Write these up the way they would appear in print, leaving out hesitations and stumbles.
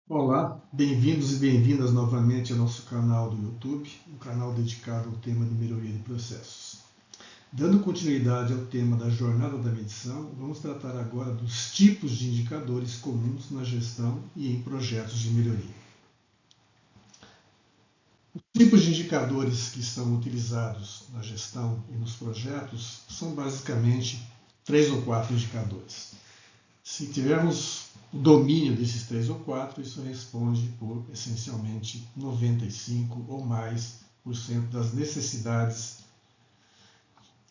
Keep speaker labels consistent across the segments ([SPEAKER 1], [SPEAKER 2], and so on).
[SPEAKER 1] Olá, bem-vindos e bem-vindas novamente ao nosso canal do YouTube, um canal dedicado ao tema de melhoria de processos. Dando continuidade ao tema da jornada da medição, vamos tratar agora dos tipos de indicadores comuns na gestão e em projetos de melhoria. Os tipos de indicadores que são utilizados na gestão e nos projetos são basicamente 3 ou 4 indicadores. Se tivermos o domínio desses 3 ou 4, isso responde por essencialmente 95% ou mais das necessidades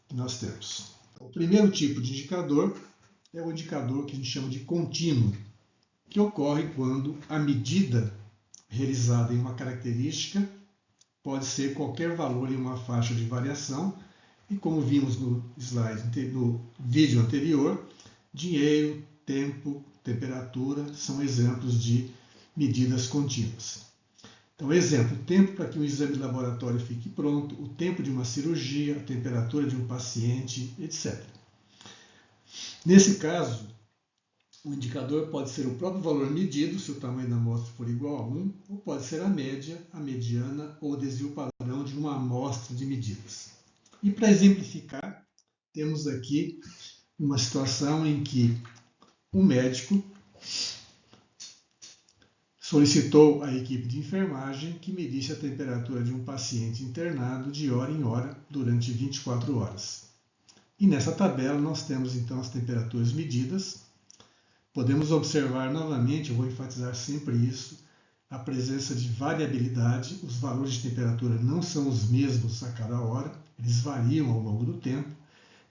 [SPEAKER 1] que nós temos. O primeiro tipo de indicador é o indicador que a gente chama de contínuo, que ocorre quando a medida realizada em uma característica pode ser qualquer valor em uma faixa de variação, e como vimos no vídeo anterior, dinheiro, tempo, temperatura são exemplos de medidas contínuas. Então, exemplo, o tempo para que um exame de laboratório fique pronto, o tempo de uma cirurgia, a temperatura de um paciente, etc. Nesse caso, o indicador pode ser o próprio valor medido, se o tamanho da amostra for igual a 1, ou pode ser a média, a mediana ou o desvio padrão de uma amostra de medidas. E para exemplificar, temos aqui uma situação em que um médico solicitou à equipe de enfermagem que medisse a temperatura de um paciente internado de hora em hora durante 24 horas. E nessa tabela nós temos então as temperaturas medidas. Podemos observar novamente, eu vou enfatizar sempre isso, a presença de variabilidade. Os valores de temperatura não são os mesmos a cada hora, eles variam ao longo do tempo.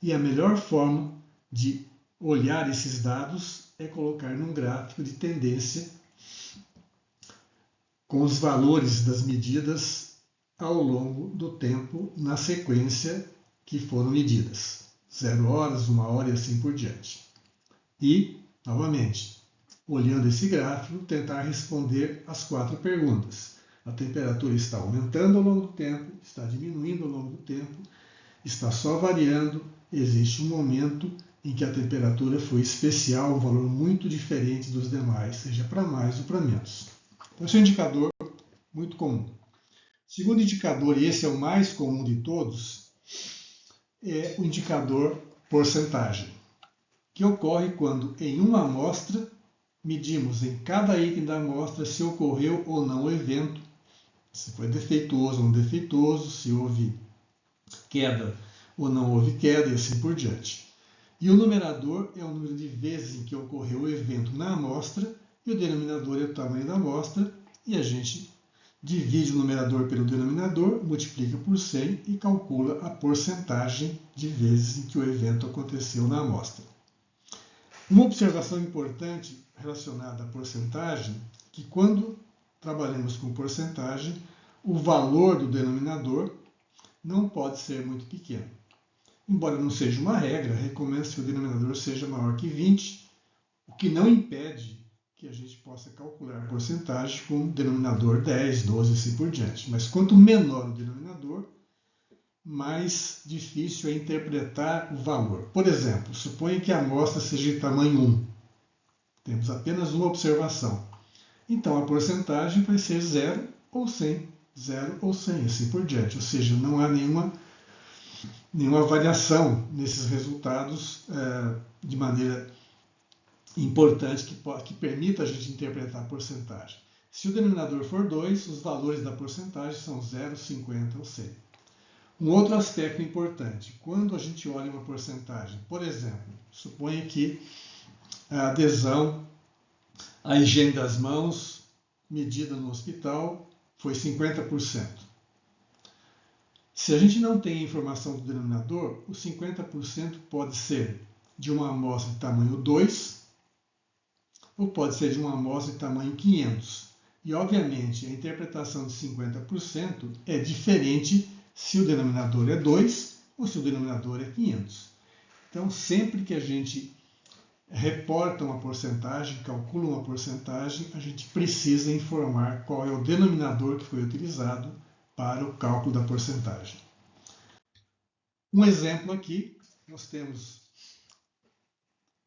[SPEAKER 1] E a melhor forma de olhar esses dados é colocar num gráfico de tendência com os valores das medidas ao longo do tempo na sequência que foram medidas. 0 horas, 1 hora e assim por diante. E, novamente, olhando esse gráfico, tentar responder as 4 perguntas. A temperatura está aumentando ao longo do tempo, está diminuindo ao longo do tempo, está só variando, existe um momento em que a temperatura foi especial, um valor muito diferente dos demais, seja para mais ou para menos. Então, esse é um indicador muito comum. O segundo indicador, e esse é o mais comum de todos, é o indicador porcentagem, que ocorre quando em uma amostra medimos em cada item da amostra se ocorreu ou não o evento, se foi defeituoso ou não defeituoso, se houve queda ou não houve queda e assim por diante. E o numerador é o número de vezes em que ocorreu o evento na amostra e o denominador é o tamanho da amostra, e a gente divide o numerador pelo denominador, multiplica por 100 e calcula a porcentagem de vezes em que o evento aconteceu na amostra. Uma observação importante relacionada à porcentagem é que quando trabalhamos com porcentagem, o valor do denominador não pode ser muito pequeno. Embora não seja uma regra, recomenda-se que o denominador seja maior que 20, o que não impede que a gente possa calcular a porcentagem com um denominador 10, 12 e assim por diante. Mas quanto menor o denominador, mais difícil é interpretar o valor. Por exemplo, suponha que a amostra seja de tamanho 1. Temos apenas uma observação. Então a porcentagem vai ser 0 ou 100, 0 ou 100, assim por diante. Ou seja, não há nenhuma variação nesses resultados de maneira importante que permita a gente interpretar a porcentagem. Se o denominador for 2, os valores da porcentagem são 0, 50 ou 100. Um outro aspecto importante, quando a gente olha uma porcentagem, por exemplo, suponha que a adesão à higiene das mãos medida no hospital foi 50%. Se a gente não tem a informação do denominador, o 50% pode ser de uma amostra de tamanho 2 ou pode ser de uma amostra de tamanho 500. E, obviamente, a interpretação de 50% é diferente se o denominador é 2 ou se o denominador é 500. Então, sempre que a gente reporta uma porcentagem, calcula uma porcentagem, a gente precisa informar qual é o denominador que foi utilizado para o cálculo da porcentagem. Um exemplo aqui, nós temos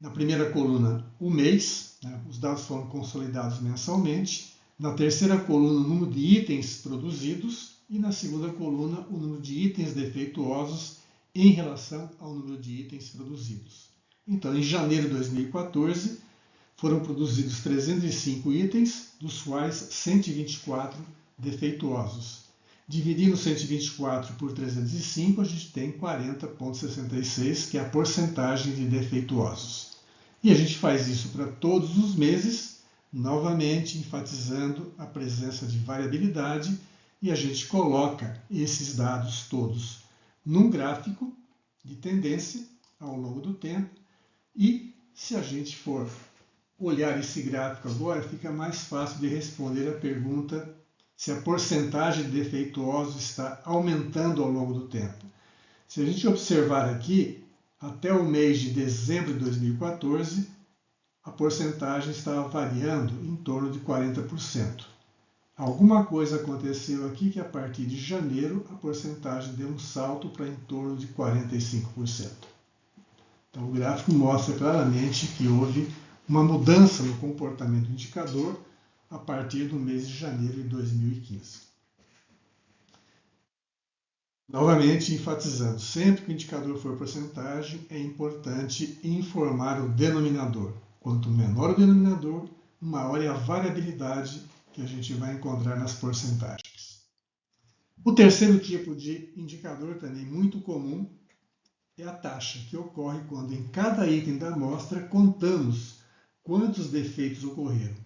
[SPEAKER 1] Na primeira coluna, o mês, né? Os dados foram consolidados mensalmente. Na terceira coluna, o número de itens produzidos. E na segunda coluna, o número de itens defeituosos em relação ao número de itens produzidos. Então, em janeiro de 2014, foram produzidos 305 itens, dos quais 124 defeituosos. Dividindo 124 por 305, a gente tem 40,66, que é a porcentagem de defeituosos. E a gente faz isso para todos os meses, novamente enfatizando a presença de variabilidade, e a gente coloca esses dados todos num gráfico de tendência ao longo do tempo. E se a gente for olhar esse gráfico agora, fica mais fácil de responder a pergunta se a porcentagem de defeituosos está aumentando ao longo do tempo. Se a gente observar aqui, até o mês de dezembro de 2014, a porcentagem estava variando em torno de 40%. Alguma coisa aconteceu aqui que a partir de janeiro a porcentagem deu um salto para em torno de 45%. Então o gráfico mostra claramente que houve uma mudança no comportamento do indicador a partir do mês de janeiro de 2015. Novamente, enfatizando, sempre que o indicador for porcentagem, é importante informar o denominador. Quanto menor o denominador, maior é a variabilidade que a gente vai encontrar nas porcentagens. O terceiro tipo de indicador, também muito comum, é a taxa, que ocorre quando em cada item da amostra contamos quantos defeitos ocorreram.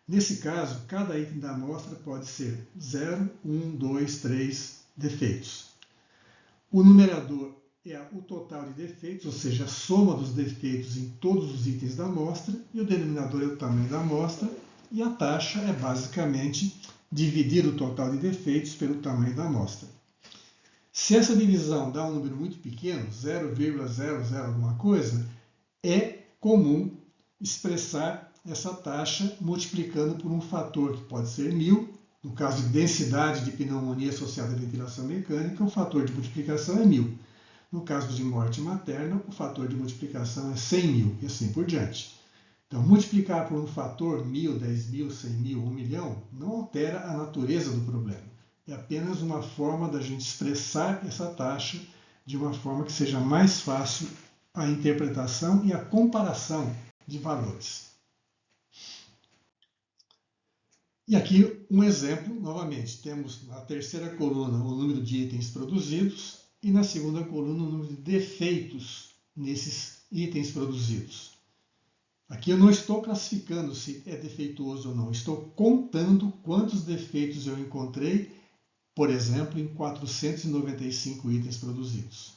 [SPEAKER 1] Nesse caso, cada item da amostra pode ser 0, 1, 2, 3 defeitos. O numerador é o total de defeitos, ou seja, a soma dos defeitos em todos os itens da amostra, e o denominador é o tamanho da amostra, e a taxa é basicamente dividir o total de defeitos pelo tamanho da amostra. Se essa divisão dá um número muito pequeno, 0,00 alguma coisa, é comum expressar essa taxa multiplicando por um fator que pode ser 1000, no caso de densidade de pneumonia associada à ventilação mecânica, o fator de multiplicação é 1000. No caso de morte materna, o fator de multiplicação é 100.000 e assim por diante. Então, multiplicar por um fator 1000, 10.000, 100.000, 1 milhão, não altera a natureza do problema. É apenas uma forma da gente expressar essa taxa de uma forma que seja mais fácil a interpretação e a comparação de valores. E aqui um exemplo, novamente, temos na terceira coluna o número de itens produzidos e na segunda coluna o número de defeitos nesses itens produzidos. Aqui eu não estou classificando se é defeituoso ou não, estou contando quantos defeitos eu encontrei, por exemplo, em 495 itens produzidos.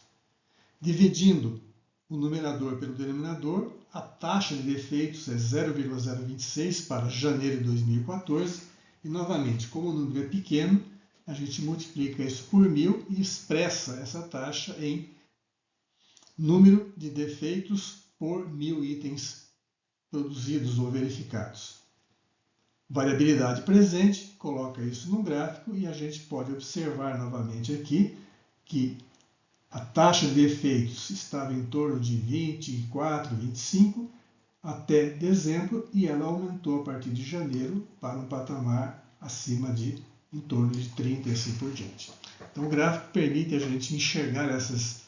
[SPEAKER 1] Dividindo o numerador pelo denominador, a taxa de defeitos é 0,026 para janeiro de 2014 e, novamente, como o número é pequeno, a gente multiplica isso por 1000 e expressa essa taxa em número de defeitos por 1000 itens produzidos ou verificados. Variabilidade presente, coloca isso no gráfico e a gente pode observar novamente aqui que a taxa de defeitos estava em torno de 24, 25 até dezembro e ela aumentou a partir de janeiro para um patamar acima de em torno de 30 e assim por diante. Então o gráfico permite a gente enxergar essas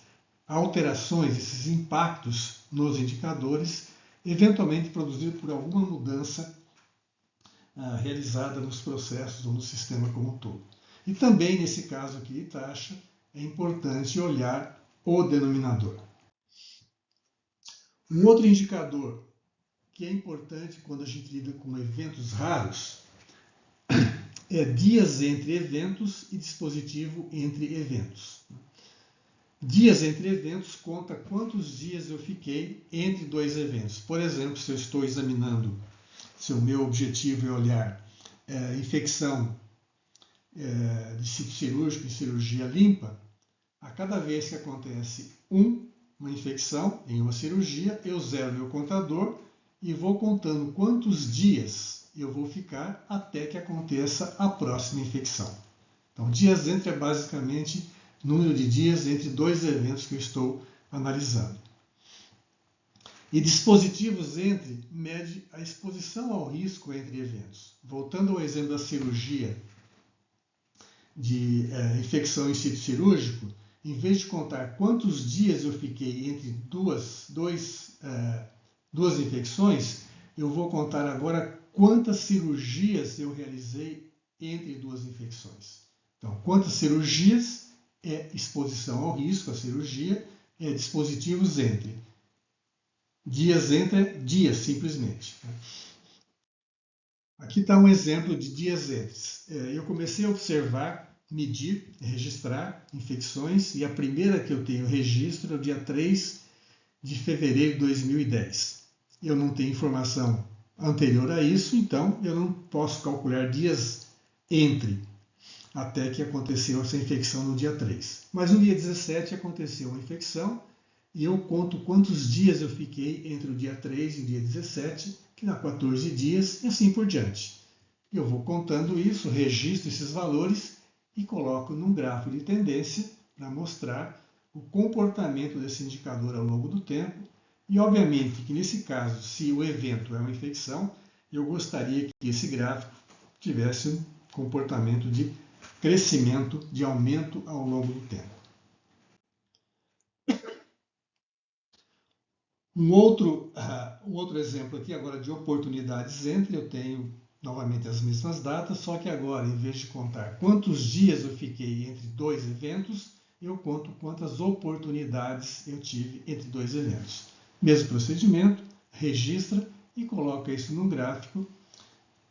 [SPEAKER 1] alterações, esses impactos nos indicadores, eventualmente produzidos por alguma mudança realizada nos processos ou no sistema como um todo. E também nesse caso aqui de taxa, é importante olhar o denominador. Um outro indicador que é importante quando a gente lida com eventos raros é dias entre eventos e dispositivo entre eventos. Dias entre eventos conta quantos dias eu fiquei entre dois eventos. Por exemplo, se eu estou examinando, se o meu objetivo é olhar infecção de sítio cirúrgico e cirurgia limpa, a cada vez que acontece uma infecção em uma cirurgia, eu zero meu contador e vou contando quantos dias eu vou ficar até que aconteça a próxima infecção. Então, dias entre é basicamente número de dias entre dois eventos que eu estou analisando. E dispositivos entre mede a exposição ao risco entre eventos. Voltando ao exemplo da cirurgia de infecção em sítio cirúrgico, em vez de contar quantos dias eu fiquei entre duas infecções, eu vou contar agora quantas cirurgias eu realizei entre duas infecções. Então, quantas cirurgias é exposição ao risco, a cirurgia, é dispositivos entre. Dias entre dias, simplesmente. Aqui está um exemplo de dias entre. Eu comecei a observar, medir, registrar infecções e a primeira que eu tenho registro é o dia 3 de fevereiro de 2010. Eu não tenho informação anterior a isso, então eu não posso calcular dias entre até que aconteceu essa infecção no dia 3. Mas no dia 17 aconteceu uma infecção e eu conto quantos dias eu fiquei entre o dia 3 e o dia 17, que dá 14 dias, e assim por diante. Eu vou contando isso, registro esses valores e coloco num gráfico de tendência para mostrar o comportamento desse indicador ao longo do tempo. E, obviamente, que nesse caso, se o evento é uma infecção, eu gostaria que esse gráfico tivesse um comportamento de crescimento, de aumento ao longo do tempo. Um outro exemplo aqui agora de oportunidades entre, eu tenho novamente as mesmas datas, só que agora, em vez de contar quantos dias eu fiquei entre dois eventos, eu conto quantas oportunidades eu tive entre dois eventos. Mesmo procedimento, registra e coloca isso num gráfico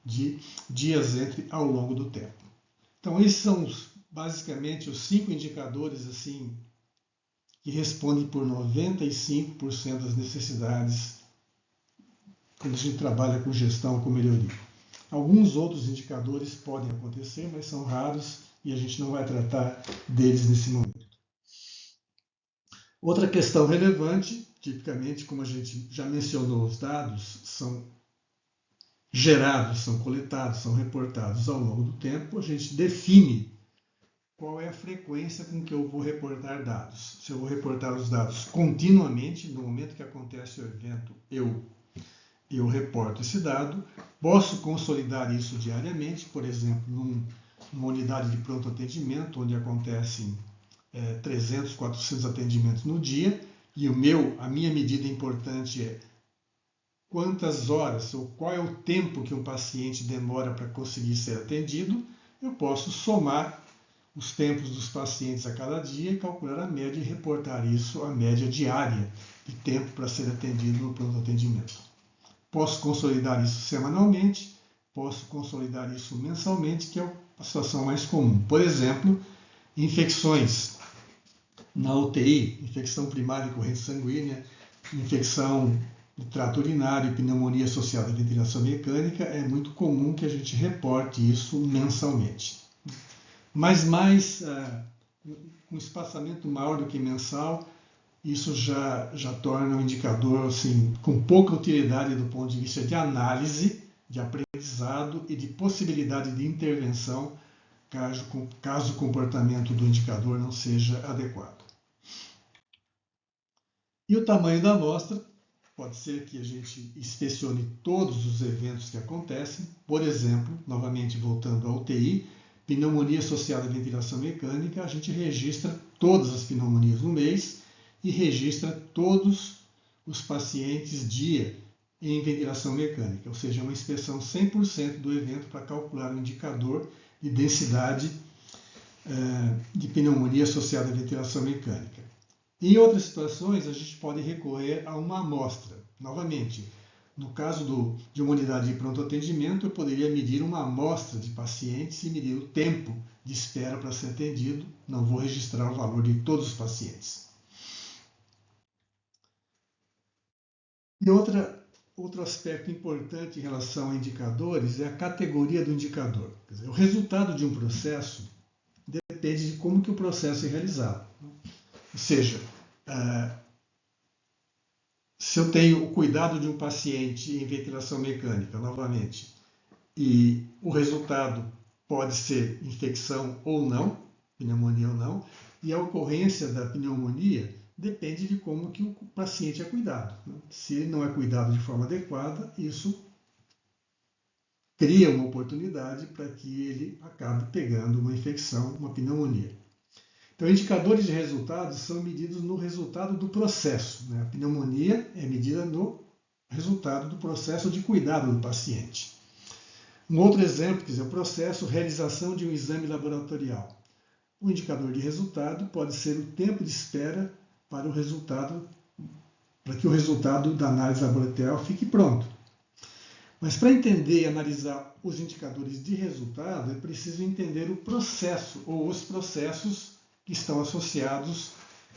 [SPEAKER 1] de dias entre ao longo do tempo. Então, esses são basicamente os 5 indicadores assim que respondem por 95% das necessidades quando a gente trabalha com gestão, com melhoria. Alguns outros indicadores podem acontecer, mas são raros e a gente não vai tratar deles nesse momento. Outra questão relevante, tipicamente, como a gente já mencionou, os dados são gerados, são coletados, são reportados ao longo do tempo, a gente define qual é a frequência com que eu vou reportar dados. Se eu vou reportar os dados continuamente, no momento que acontece o evento, eu reporto esse dado. Posso consolidar isso diariamente, por exemplo, numa unidade de pronto atendimento, onde acontecem 300, 400 atendimentos no dia, e a minha medida importante é quantas horas ou qual é o tempo que um paciente demora para conseguir ser atendido. Eu posso somar os tempos dos pacientes a cada dia e calcular a média e reportar isso, a média diária de tempo para ser atendido no pronto atendimento. Posso consolidar isso semanalmente, posso consolidar isso mensalmente, que é a situação mais comum. Por exemplo, infecções na UTI, infecção primária corrente sanguínea, infecção do trato urinário, pneumonia associada à ventilação mecânica, é muito comum que a gente reporte isso mensalmente. Mas um espaçamento maior do que mensal, isso já torna um indicador assim, com pouca utilidade do ponto de vista de análise, de aprendizado e de possibilidade de intervenção, caso o comportamento do indicador não seja adequado. E o tamanho da amostra, pode ser que a gente inspecione todos os eventos que acontecem, por exemplo, novamente voltando à UTI, pneumonia associada à ventilação mecânica, a gente registra todas as pneumonias no mês e registra todos os pacientes dia em ventilação mecânica, ou seja, uma inspeção 100% do evento para calcular o indicador de densidade de pneumonia associada à ventilação mecânica. Em outras situações, a gente pode recorrer a uma amostra. Novamente, no caso de uma unidade de pronto atendimento, eu poderia medir uma amostra de pacientes e medir o tempo de espera para ser atendido. Não vou registrar o valor de todos os pacientes. E outro aspecto importante em relação a indicadores é a categoria do indicador. Quer dizer, o resultado de um processo depende de como que o processo é realizado. Ou seja, se eu tenho o cuidado de um paciente em ventilação mecânica, novamente, e o resultado pode ser infecção ou não, pneumonia ou não, e a ocorrência da pneumonia depende de como que o paciente é cuidado. Se ele não é cuidado de forma adequada, isso cria uma oportunidade para que ele acabe pegando uma infecção, uma pneumonia. Então, indicadores de resultados são medidos no resultado do processo. A pneumonia é medida no resultado do processo de cuidado do paciente. Um outro exemplo, quer dizer, o processo realização de um exame laboratorial. O indicador de resultado pode ser o tempo de espera para que o resultado da análise laboratorial fique pronto. Mas para entender e analisar os indicadores de resultado, é preciso entender o processo ou os processos que estão associados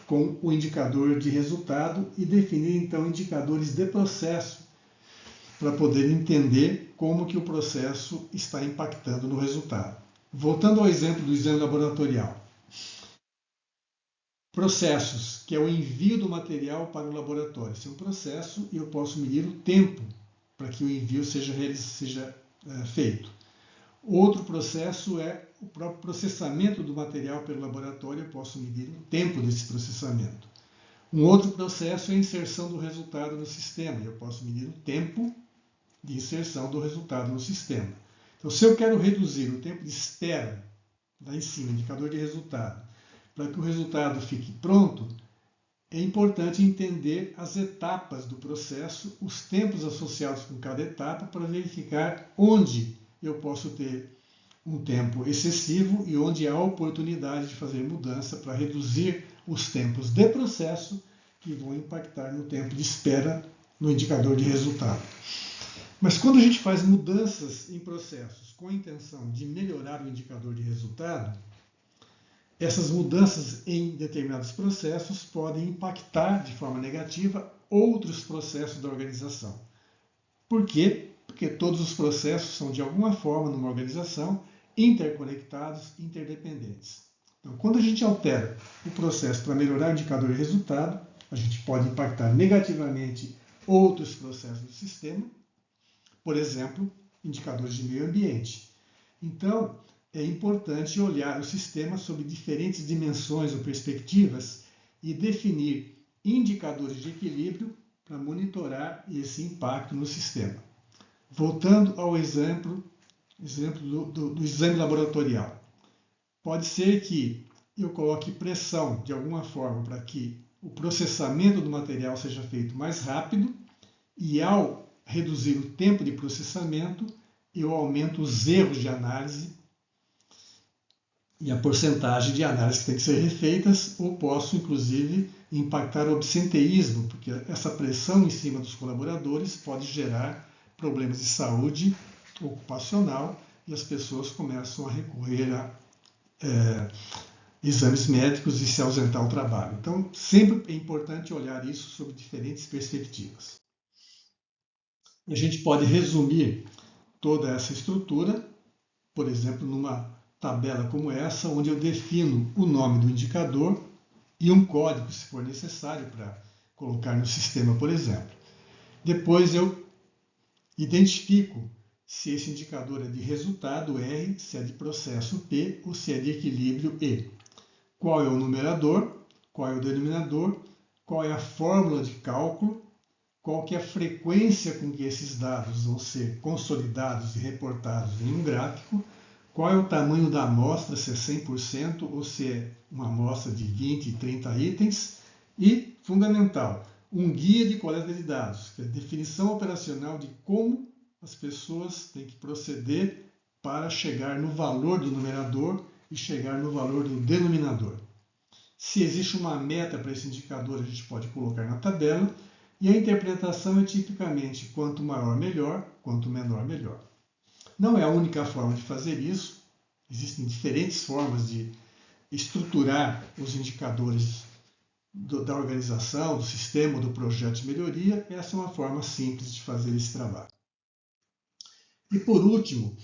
[SPEAKER 1] com o indicador de resultado e definir então indicadores de processo para poder entender como que o processo está impactando no resultado. Voltando ao exemplo do exame laboratorial. Processos, que é o envio do material para o laboratório. Esse é um processo e eu posso medir o tempo para que o envio seja feito. Outro processo é o próprio processamento do material pelo laboratório, eu posso medir o tempo desse processamento. Um outro processo é a inserção do resultado no sistema, eu posso medir o tempo de inserção do resultado no sistema. Então, se eu quero reduzir o tempo de espera, lá em cima, indicador de resultado, para que o resultado fique pronto, é importante entender as etapas do processo, os tempos associados com cada etapa, para verificar onde eu posso ter um tempo excessivo e onde há oportunidade de fazer mudança para reduzir os tempos de processo que vão impactar no tempo de espera no indicador de resultado. Mas quando a gente faz mudanças em processos com a intenção de melhorar o indicador de resultado, essas mudanças em determinados processos podem impactar de forma negativa outros processos da organização. Por quê? Porque todos os processos são, de alguma forma, numa organização, interconectados, interdependentes. Então, quando a gente altera o processo para melhorar o indicador de resultado, a gente pode impactar negativamente outros processos do sistema, por exemplo, indicadores de meio ambiente. Então, é importante olhar o sistema sob diferentes dimensões ou perspectivas e definir indicadores de equilíbrio para monitorar esse impacto no sistema. Voltando ao exemplo do exame laboratorial. Pode ser que eu coloque pressão de alguma forma para que o processamento do material seja feito mais rápido e, ao reduzir o tempo de processamento, eu aumento os erros de análise e a porcentagem de análises que tem que ser refeitas, ou posso, inclusive, impactar o absenteísmo, porque essa pressão em cima dos colaboradores pode gerar problemas de saúde ocupacional e as pessoas começam a recorrer a exames médicos e se ausentar ao trabalho. Então, sempre é importante olhar isso sob diferentes perspectivas. A gente pode resumir toda essa estrutura, por exemplo, numa tabela como essa, onde eu defino o nome do indicador e um código, se for necessário, para colocar no sistema, por exemplo. Depois eu identifico se esse indicador é de resultado R, se é de processo P ou se é de equilíbrio E. Qual é o numerador, qual é o denominador, qual é a fórmula de cálculo, qual que é a frequência com que esses dados vão ser consolidados e reportados em um gráfico, qual é o tamanho da amostra, se é 100% ou se é uma amostra de 20, 30 itens. E, fundamental, um guia de coleta de dados, que é a definição operacional de como as pessoas têm que proceder para chegar no valor do numerador e chegar no valor do denominador. Se existe uma meta para esse indicador, a gente pode colocar na tabela, e a interpretação é tipicamente quanto maior, melhor, quanto menor, melhor. Não é a única forma de fazer isso, existem diferentes formas de estruturar os indicadores da organização, do sistema, do projeto de melhoria. Essa é uma forma simples de fazer esse trabalho. E por último,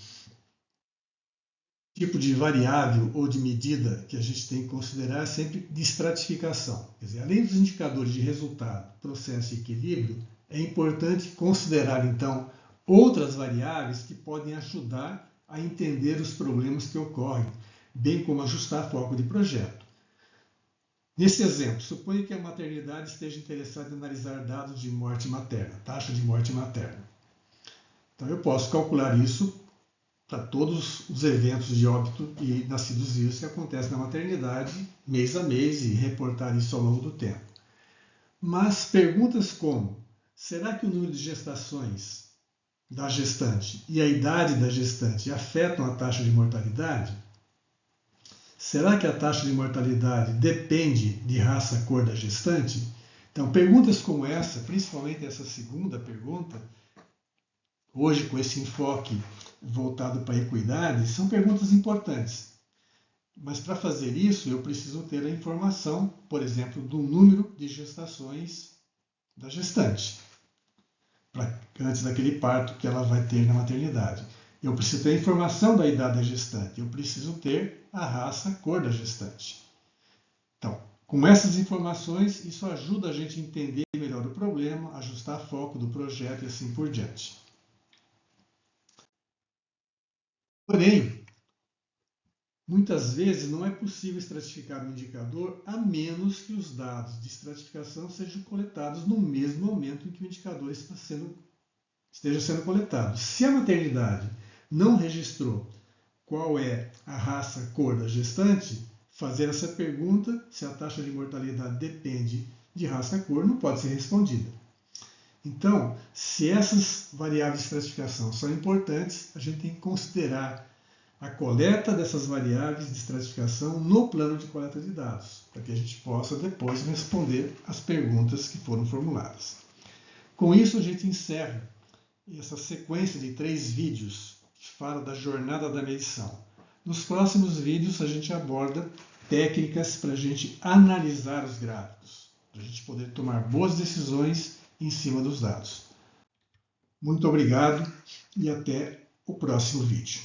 [SPEAKER 1] tipo de variável ou de medida que a gente tem que considerar é sempre de estratificação. Quer dizer, além dos indicadores de resultado, processo e equilíbrio, é importante considerar, então, outras variáveis que podem ajudar a entender os problemas que ocorrem, bem como ajustar foco de projeto. Nesse exemplo, suponha que a maternidade esteja interessada em analisar dados de morte materna, taxa de morte materna. Então eu posso calcular isso para todos os eventos de óbito e nascidos vivos que acontecem na maternidade, mês a mês, e reportar isso ao longo do tempo. Mas perguntas como: será que o número de gestações da gestante e a idade da gestante afetam a taxa de mortalidade? Será que a taxa de mortalidade depende de raça, cor da gestante? Então, perguntas como essa, principalmente essa segunda pergunta, hoje com esse enfoque voltado para a equidade, são perguntas importantes. Mas para fazer isso, eu preciso ter a informação, por exemplo, do número de gestações da gestante, antes daquele parto que ela vai ter na maternidade. Eu preciso ter a informação da idade da gestante, eu preciso ter a raça, a cor da gestante. Então, com essas informações, isso ajuda a gente a entender melhor o problema, ajustar foco do projeto e assim por diante. Porém, muitas vezes não é possível estratificar um indicador a menos que os dados de estratificação sejam coletados no mesmo momento em que o indicador esteja sendo coletado. Se a maternidade não registrou qual é a raça, a cor da gestante, fazer essa pergunta, se a taxa de mortalidade depende de raça, cor, não pode ser respondida. Então, se essas variáveis de estratificação são importantes, a gente tem que considerar a coleta dessas variáveis de estratificação no plano de coleta de dados, para que a gente possa depois responder as perguntas que foram formuladas. Com isso, a gente encerra essa sequência de 3 vídeos que fala da jornada da medição. Nos próximos vídeos, a gente aborda técnicas para a gente analisar os gráficos, para a gente poder tomar boas decisões em cima dos dados. Muito obrigado e até o próximo vídeo.